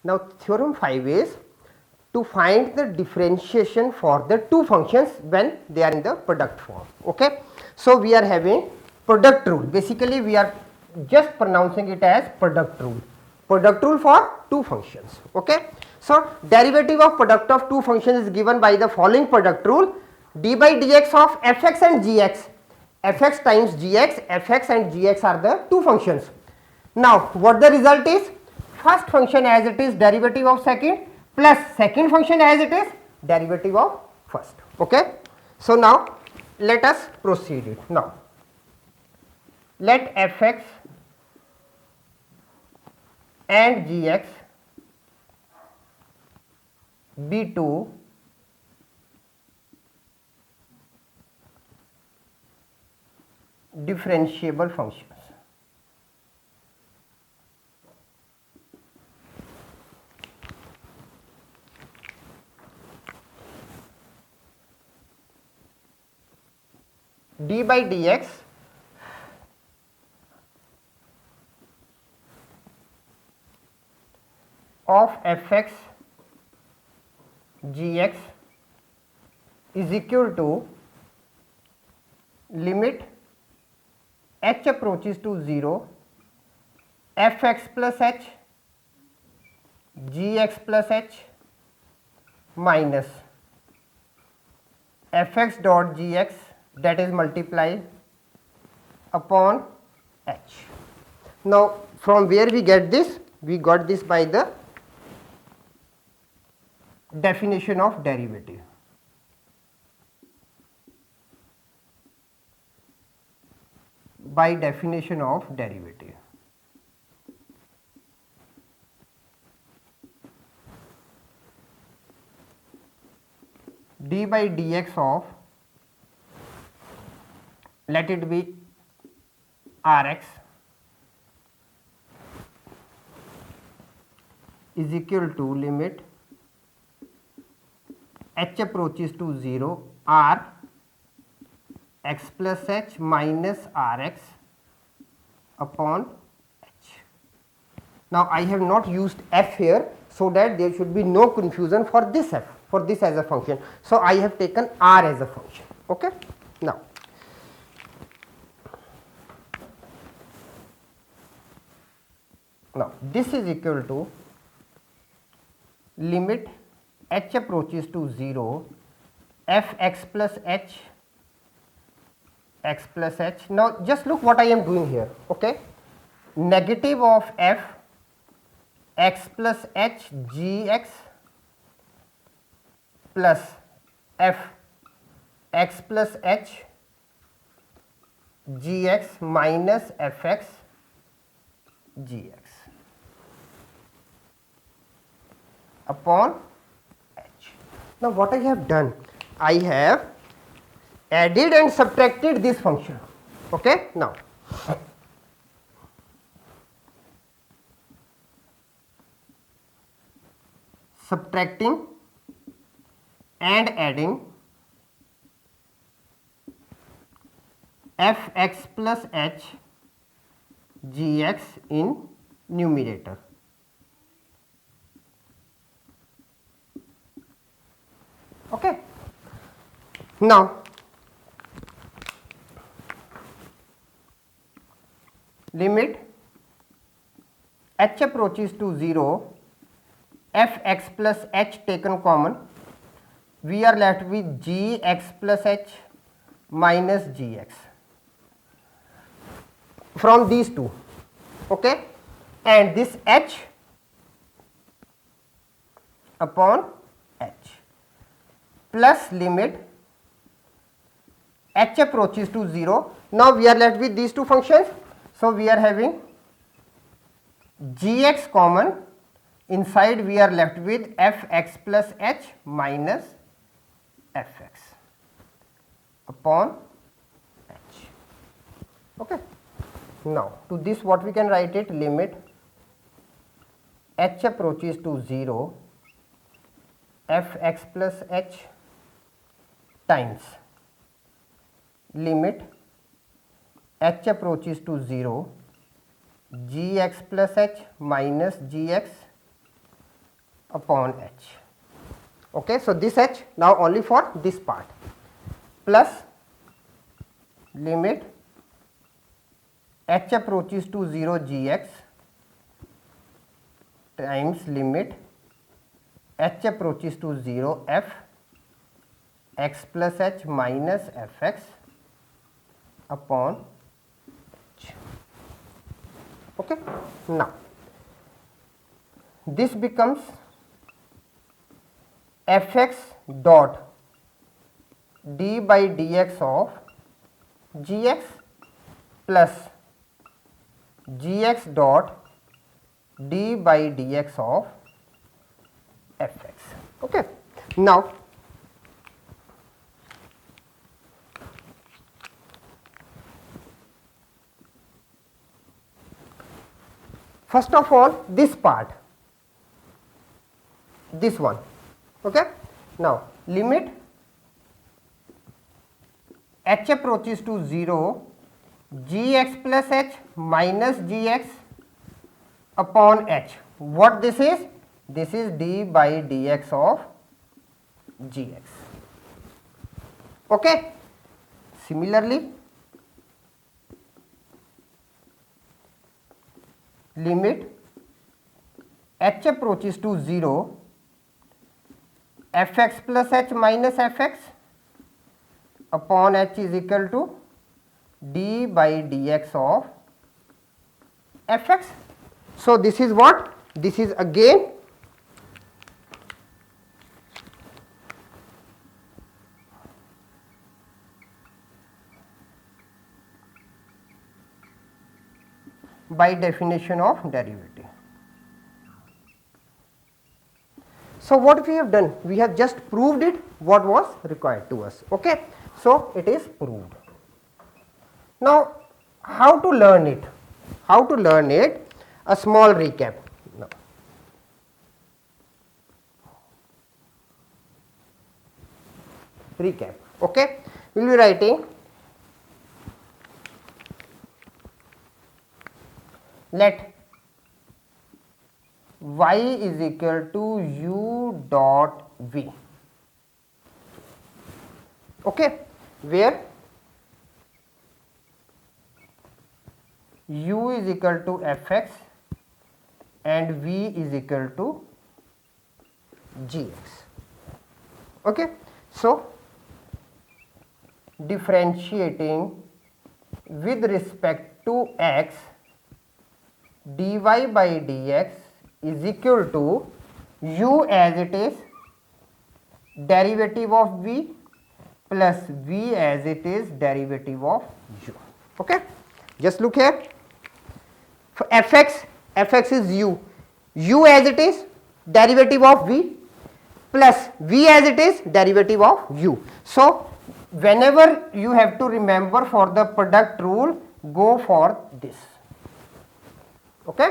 Now theorem 5 is to find the differentiation for the two functions when they are in the product form. Okay. So we are having product rule, basically we are just pronouncing it as product rule for two functions. Okay. So derivative of product of two functions is given by the following product rule: d by dx of fx and gx, fx times gx, fx and gx are the two functions. Now what the result is? First function as it is derivative of second, plus second function as it is derivative of first. Okay. So now let us proceed it. Now let fx and gx be two differentiable functions. D by dx of fx gx is equal to limit h approaches to 0 fx plus h gx plus h minus fx dot gx, that is multiplied upon h. Now from where we get this? We got this by the definition of derivative. By definition of derivative. D by dx of, let it be Rx, is equal to limit h approaches to 0 R x plus h minus Rx upon h. Now I have not used f here, so that there should be no confusion for this f, for this as a function. So I have taken R as a function. Okay. Now this is equal to limit h approaches to 0 f x plus h x plus h. Now just look what I am doing here. Okay. Negative of f x plus h g x plus f x plus h g x minus f x g x upon h. Now what I have done? I have added and subtracted this function. Okay. Now subtracting and adding f x plus h g x in numerator. Okay. Now limit h approaches to 0 f x plus h taken common, we are left with g x plus h minus g x from these two. Okay. And this h upon h plus limit h approaches to 0. Now we are left with these two functions. So we are having gx common, inside we are left with fx plus h minus fx upon h. Okay. Now to this what we can write it? Limit h approaches to 0 fx plus h times limit h approaches to 0 gx plus h minus gx upon h. Okay, so this h now only for this part, plus limit h approaches to 0 gx times limit h approaches to 0 f x plus h minus fx upon h. Okay. Now this becomes fx dot d by dx of gx plus gx dot d by dx of fx. Okay. Now first of all this part, this one. Okay. Now limit h approaches to 0 gx plus h minus gx upon h. What this is? This is d by dx of gx. Okay. Similarly, limit h approaches to 0 fx plus h minus fx upon h is equal to d by dx of fx. So this is what? This is again by definition of derivative. So what we have done? We have just proved it what was required to us. Okay. So it is proved. Now how to learn it? How to learn it? A small recap. Now, recap. Okay. We will be writing let y is equal to u dot v. Okay, where u is equal to fx and v is equal to gx. Okay, so differentiating with respect to x, dy by dx is equal to u as it is derivative of v plus v as it is derivative of u. Okay, just look here. For fx is u as it is derivative of v plus v as it is derivative of u. So whenever you have to remember for the product rule, go for this. Okay.